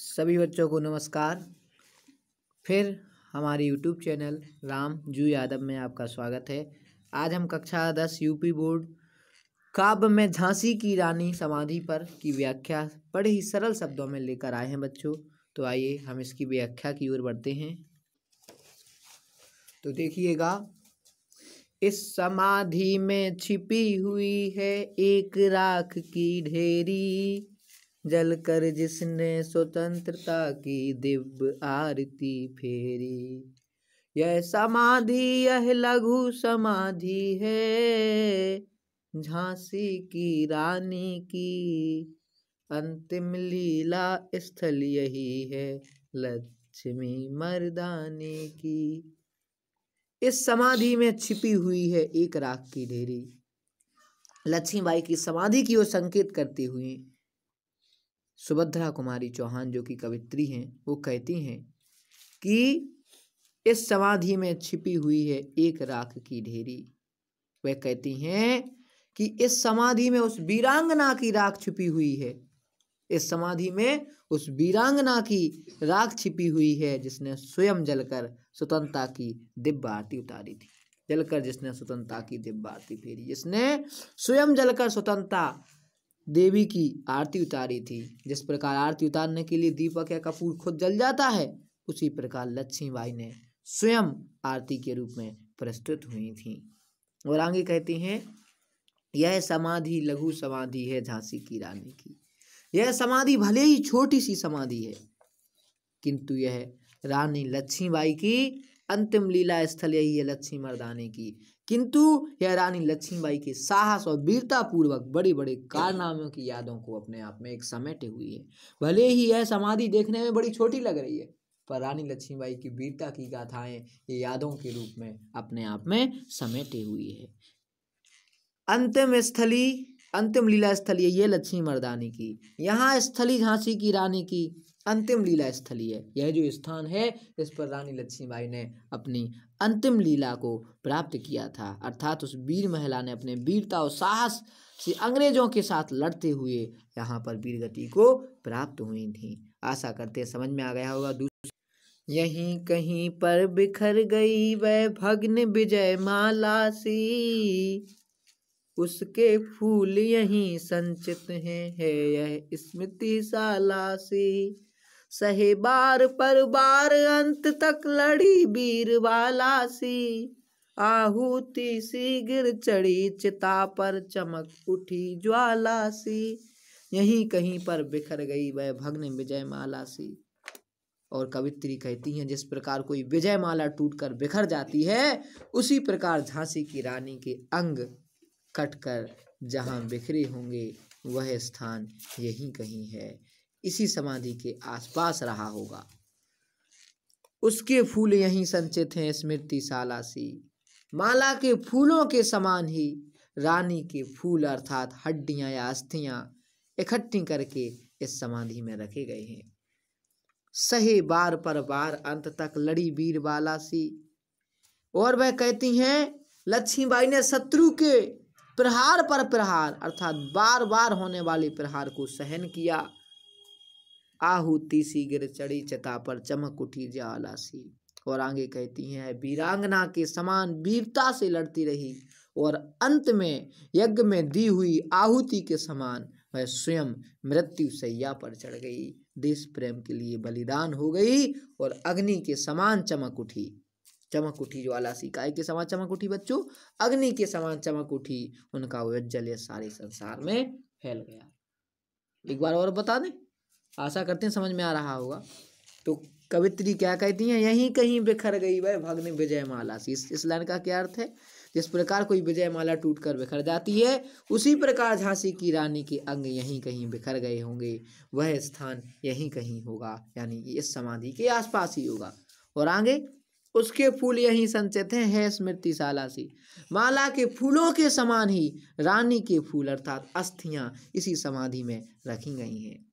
सभी बच्चों को नमस्कार। फिर हमारे यूट्यूब चैनल राम जू यादव में आपका स्वागत है। आज हम कक्षा 10 यूपी बोर्ड काव्य में झांसी की रानी समाधि पर की व्याख्या बड़े ही सरल शब्दों में लेकर आए हैं बच्चों। तो आइए हम इसकी व्याख्या की ओर बढ़ते हैं। तो देखिएगा, इस समाधि में छिपी हुई है एक राख की ढेरी, जलकर जिसने स्वतंत्रता की दिव्य आरती फेरी। यह समाधि यह लघु समाधि है, झांसी की रानी की अंतिम लीला स्थल यही है, लक्ष्मी मर्दानी की। इस समाधि में छिपी हुई है एक राख की ढेरी। लक्ष्मीबाई की समाधि की ओर संकेत करते हुए सुभद्रा कुमारी चौहान जो कि कवित्री हैं, वो कहती हैं कि इस समाधि में छिपी हुई है एक राख की ढेरी। वह कहती हैं कि इस समाधि में उस वीरांगना की राख छिपी हुई है। इस समाधि में उस वीरांगना की राख छिपी हुई है जिसने स्वयं जलकर स्वतंत्रता की दिव्य आरती उतारी थी। जलकर जिसने स्वतंत्रता की दिव्य आरती फेरी, जिसने स्वयं जलकर स्वतंत्रता देवी की आरती उतारी थी। जिस प्रकार आरती उतारने के लिए दीपक या कपूर खुद जल जाता है, उसी प्रकार लक्ष्मीबाई ने स्वयं आरती के रूप में प्रस्तुत हुई थी। और आगे कहती हैं, यह समाधि लघु समाधि है झांसी की रानी की। यह समाधि भले ही छोटी सी समाधि है, किंतु यह रानी लक्ष्मीबाई की अंतिम लीला स्थल यही है, लक्ष्मी मर्दानी की। किंतु यह रानी लक्ष्मीबाई के साहस और वीरता पूर्वक बड़े बड़े कारनामों की यादों को अपने आप में एक समेटे हुई है। भले ही यह समाधि देखने में बड़ी छोटी लग रही है, पर रानी लक्ष्मीबाई की वीरता की गाथाएं ये यादों के रूप में अपने आप में समेटे हुई है। अंतिम लीला स्थली है ये लक्ष्मी मर्दानी की। यहाँ स्थली झांसी की रानी की अंतिम लीला स्थली है। यह जो स्थान है, इस पर रानी लक्ष्मीबाई ने अपनी अंतिम लीला को प्राप्त किया था, अर्थात उस वीर महिला ने अपने वीरता और साहस से अंग्रेजों के साथ लड़ते हुए यहाँ पर वीरगति को प्राप्त हुई थी। आशा करते समझ में आ गया होगा। यहीं कहीं पर बिखर गई वह भग्न विजय माला सी, उसके फूल यहीं संचित हैं, है यह स्मृति शाला सी। सहे बार पर बार अंत तक लड़ी वीर वाला सी, आहुति सी गिर चढ़ी चिता पर चमक उठी ज्वाला सी। यहीं कहीं पर बिखर गई वह भग्न विजय माला सी। और कवित्री कहती हैं, जिस प्रकार कोई विजय माला टूटकर बिखर जाती है, उसी प्रकार झांसी की रानी के अंग कटकर जहाँ बिखरे होंगे वह स्थान यहीं कहीं है, इसी समाधि के आसपास रहा होगा। उसके फूल यहीं संचित हैं स्मृति शाला सी। माला के फूलों के समान ही रानी के फूल अर्थात हड्डियां या अस्थियां इकट्ठी करके इस समाधि में रखे गए हैं। सहे बार पर बार अंत तक लड़ी वीर बाला सी। और वह कहती हैं, लक्ष्मीबाई ने शत्रु के प्रहार पर प्रहार अर्थात बार बार होने वाले प्रहार को सहन किया। आहुति सी गिर चढ़ी चिता पर चमक उठी ज्वाला सी। और आगे कहती हैं, वीरांगना के समान वीरता से लड़ती रही और अंत में यज्ञ में दी हुई आहुति के समान वह स्वयं मृत्यु शैया पर चढ़ गई, देश प्रेम के लिए बलिदान हो गई और अग्नि के समान चमक उठी ज्वाला सी। काय के समान चमक उठी बच्चों? अग्नि के समान चमक उठी। उनका उज्ज्वल सारे संसार में फैल गया। एक बार और बता दें, आशा करते हैं समझ में आ रहा होगा। तो कवित्री क्या कहती हैं, यहीं कहीं बिखर गई वह भग्न विजय माला सी। इस लाइन का क्या अर्थ है? जिस प्रकार कोई विजय माला टूटकर बिखर जाती है, उसी प्रकार झांसी की रानी के अंग यहीं कहीं बिखर गए होंगे, वह स्थान यहीं कहीं होगा, यानी कि इस समाधि के आसपास ही होगा। और आगे, उसके फूल यहीं संचित हैं, है स्मृति शाला सी। माला के फूलों के समान ही रानी के फूल अर्थात अस्थियां इसी समाधि में रखी गई हैं।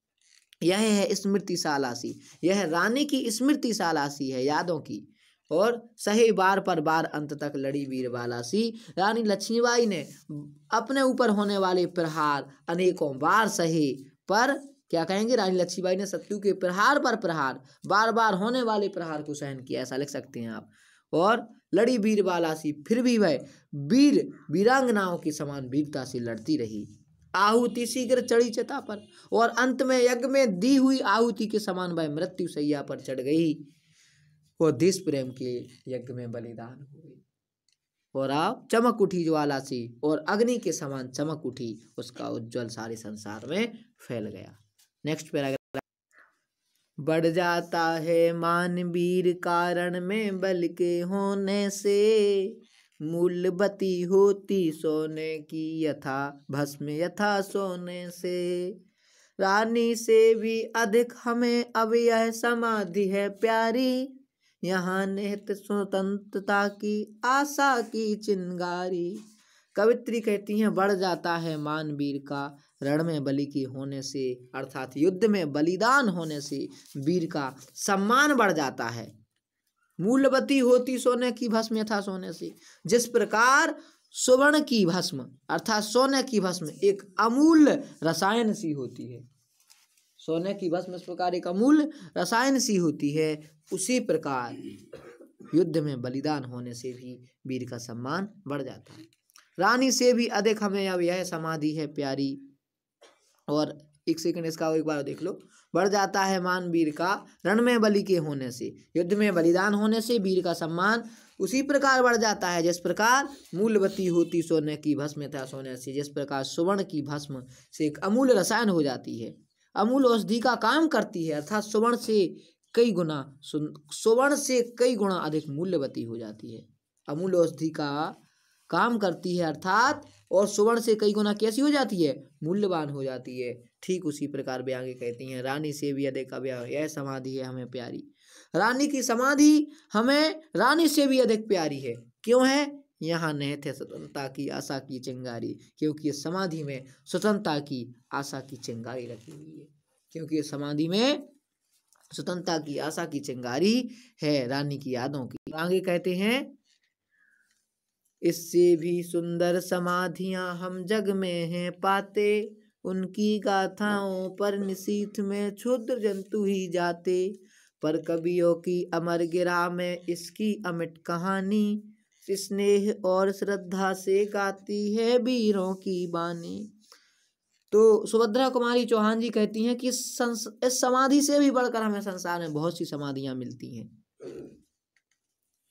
यह है स्मृति शाला सी। यह रानी की स्मृति शाला सी है, यादों की। और सहे बार पर बार अंत तक लड़ी वीर बाला सी। रानी लक्ष्मीबाई ने अपने ऊपर होने वाले प्रहार अनेकों बार सहे, पर क्या कहेंगे, रानी लक्ष्मीबाई ने शत्रु के प्रहार पर प्रहार, बार बार होने वाले प्रहार को सहन किया, ऐसा लिख सकते हैं आप। और लड़ी वीरबाला सी, फिर भी वह वीर वीरांगनाओं के समान वीरता से लड़ती रही। आहुति शीघ्र चढ़ी चिता पर, और अंत में यज्ञ में दी हुई आहुति के समान वह मृत्यु शैया पर चढ़ गई और देश प्रेम के यज्ञ में बलिदान हो गई। और आप चमक उठी ज्वाला सी, और अग्नि के समान चमक उठी, उसका उज्जवल सारे संसार में फैल गया। Next paragraph. बढ़ जाता है मान वीर कारण में बल के होने से, मूल्यवती होती सोने की यथा भस्म यथा सोने से। रानी से भी अधिक हमें अब यह समाधि है प्यारी, यहाँ निहित स्वतंत्रता की आशा की चिंगारी। कवित्री कहती हैं, बढ़ जाता है मान वीर का रण में बलि की होने से, अर्थात युद्ध में बलिदान होने से वीर का सम्मान बढ़ जाता है। मूल्यवती होती सोने की भस्म यथा सोने से, जिस प्रकार सुवर्ण की भस्म अर्थात सोने की भस्म एक अमूल्य रसायन सी होती है, सोने की भस्म इस प्रकार एक अमूल्य रसायन सी होती है, उसी प्रकार युद्ध में बलिदान होने से भी वीर का सम्मान बढ़ जाता है। रानी से भी अधिक हमें अब यह समाधि है प्यारी। और एक सेकंड इसका एक बार देख लो। बढ़ जाता है मान वीर का रण में बलि के होने से, युद्ध में बलिदान होने से वीर का सम्मान उसी प्रकार बढ़ जाता है जिस प्रकार मूल्यवती होती सोने की भस्म यथा सोने से, जिस प्रकार सुवर्ण की भस्म से एक अमूल्य रसायन हो जाती है, अमूल्य औषधि का काम करती है, अर्थात सुवर्ण से कई गुना अधिक मूल्यवती हो जाती है, अमूल्य औषधि का काम करती है अर्थात, और सुवर्ण से कई गुना कैसी हो जाती है, मूल्यवान हो जाती है। ठीक उसी प्रकार वे आगे कहती हैं, रानी से भी अधिक अब यह समाधि है हमें प्यारी। रानी की समाधि हमें रानी से भी अधिक प्यारी है। क्यों है, यहाँ निहित है स्वतंत्रता की आशा की चिंगारी, क्योंकि इस समाधि में स्वतंत्रता की आशा की चिंगारी रखी हुई है, क्योंकि इस समाधि में स्वतंत्रता की आशा की चिंगारी है रानी की यादों की। आगे कहते हैं, इससे भी सुंदर समाधियां हम जग में हैं पाते, उनकी गाथाओं पर निशीथ में क्षुद्र जंतु ही जाते, पर कवियों की अमर गिरा में इसकी अमिट कहानी, स्नेह और श्रद्धा से गाती है वीरों की बानी। तो सुभद्रा कुमारी चौहान जी कहती हैं कि इस समाधि से भी बढ़कर हमें संसार में बहुत सी समाधियां मिलती हैं,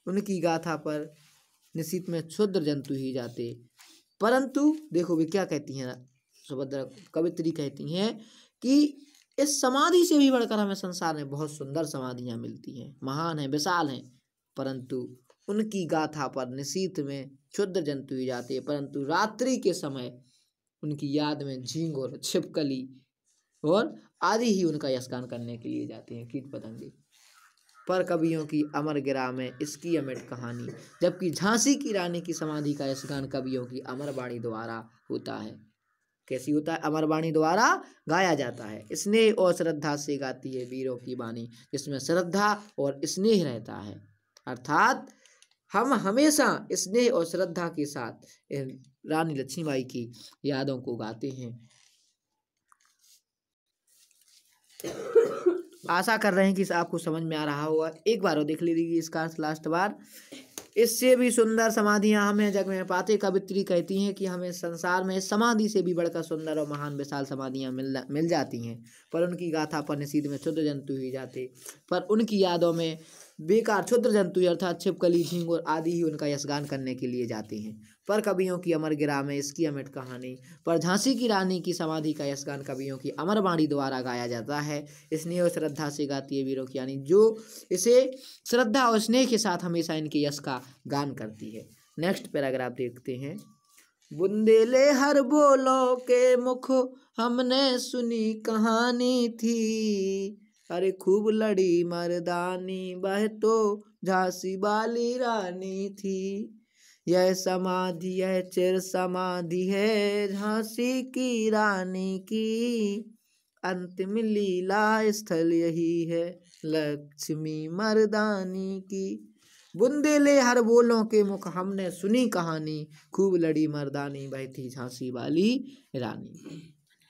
उनकी गाथा पर निश्चित में क्षुद्र जंतु ही जाते। परंतु देखो वे क्या कहती हैं, सुभद्रा कवित्री कहती हैं कि इस समाधि से भी बढ़कर हमें संसार में बहुत सुंदर समाधियां मिलती हैं, महान हैं, विशाल हैं, परंतु उनकी गाथा पर निशीथ में क्षुद्र जंतु ही जाते, परंतु रात्रि के समय उनकी याद में झींग और छिपकली और आदि ही उनका यशगान करने के लिए जाते हैं, कीट पतंगे। पर कवियों की अमर गिरा में इसकी अमिट कहानी, जबकि झांसी की रानी की समाधि का यशगान कवियों की अमर वाणी द्वारा होता है। कैसी होता है, अमर वाणी द्वारा गाया जाता है। स्नेह और श्रद्धा से गाती है वीरों की वाणी, जिसमें श्रद्धा और स्नेह रहता है, अर्थात हम हमेशा स्नेह और श्रद्धा के साथ रानी लक्ष्मीबाई की यादों को गाते हैं। आशा कर रहे हैं कि आपको समझ में आ रहा होगा, एक बार और देख लीजिए इसका लास्ट बार। इससे भी सुंदर समाधियां हमें जग में पाते, कवित्री कहती हैं कि हमें संसार में समाधि से भी बढ़कर सुंदर और महान विशाल समाधियां मिल जाती हैं, पर उनकी गाथा पर निशीथ में क्षुद्र जंतु ही जाते, पर उनकी यादों में बेकार क्षुद्र जंतु अर्थात छिपकली, झींग और आदि ही उनका यशगान करने के लिए जाते हैं। पर कवियों की अमर गिरा में इसकी अमिट कहानी, पर झांसी की रानी की समाधि का यशगान कवियों की अमर वाणी द्वारा गाया जाता है। स्नेह और श्रद्धा से गाती है वीरों की यानी, जो इसे श्रद्धा और स्नेह के साथ हमेशा इनके यश का गान करती है। नेक्स्ट पैराग्राफ देखते हैं। बुंदेले हर बोलों के मुख हमने सुनी कहानी थी, अरे खूब लड़ी मर्दानी वह तो झांसी वाली रानी थी, यह समाधि यह चिर समाधि है झांसी की रानी की, अंतिम लीला स्थल यही है लक्ष्मी मर्दानी की। बुंदेले हर बोलों के मुख हमने सुनी कहानी, खूब लड़ी मर्दानी वह थी झांसी वाली रानी।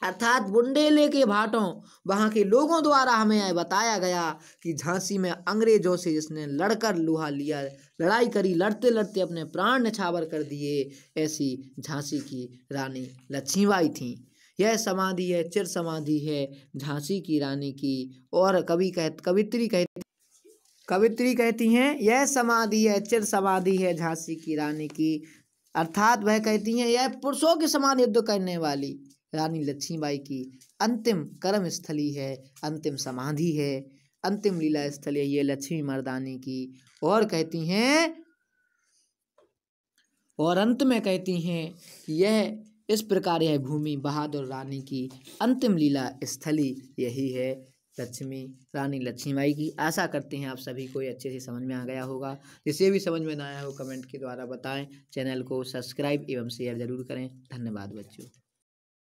अर्थात बुंदेले के भाटों वहाँ के लोगों द्वारा हमें यह बताया गया कि झांसी में अंग्रेजों से जिसने लड़कर लोहा लिया, लड़ाई करी, लड़ते लड़ते अपने प्राण न्यौछावर कर दिए, ऐसी झांसी की रानी लक्ष्मीबाई थी। यह समाधि है, चिर समाधि है झांसी की रानी की। और कवित्री कहती हैं यह समाधि है, चिर समाधि है झांसी की रानी की। अर्थात वह कहती हैं यह पुरुषों के समान युद्ध करने वाली रानी लक्ष्मीबाई की अंतिम कर्म स्थली है, अंतिम समाधि है, अंतिम लीला स्थल है ये लक्ष्मी मर्दानी की। और कहती हैं, और अंत में कहती हैं यह इस प्रकार यह भूमि बहादुर रानी की अंतिम लीला स्थली यही है रानी लक्ष्मीबाई की। आशा करते हैं आप सभी को अच्छे से समझ में आ गया होगा। जिसे भी समझ में ना आया हो कमेंट के द्वारा बताएं। चैनल को सब्सक्राइब एवं शेयर जरूर करें। धन्यवाद बच्चों।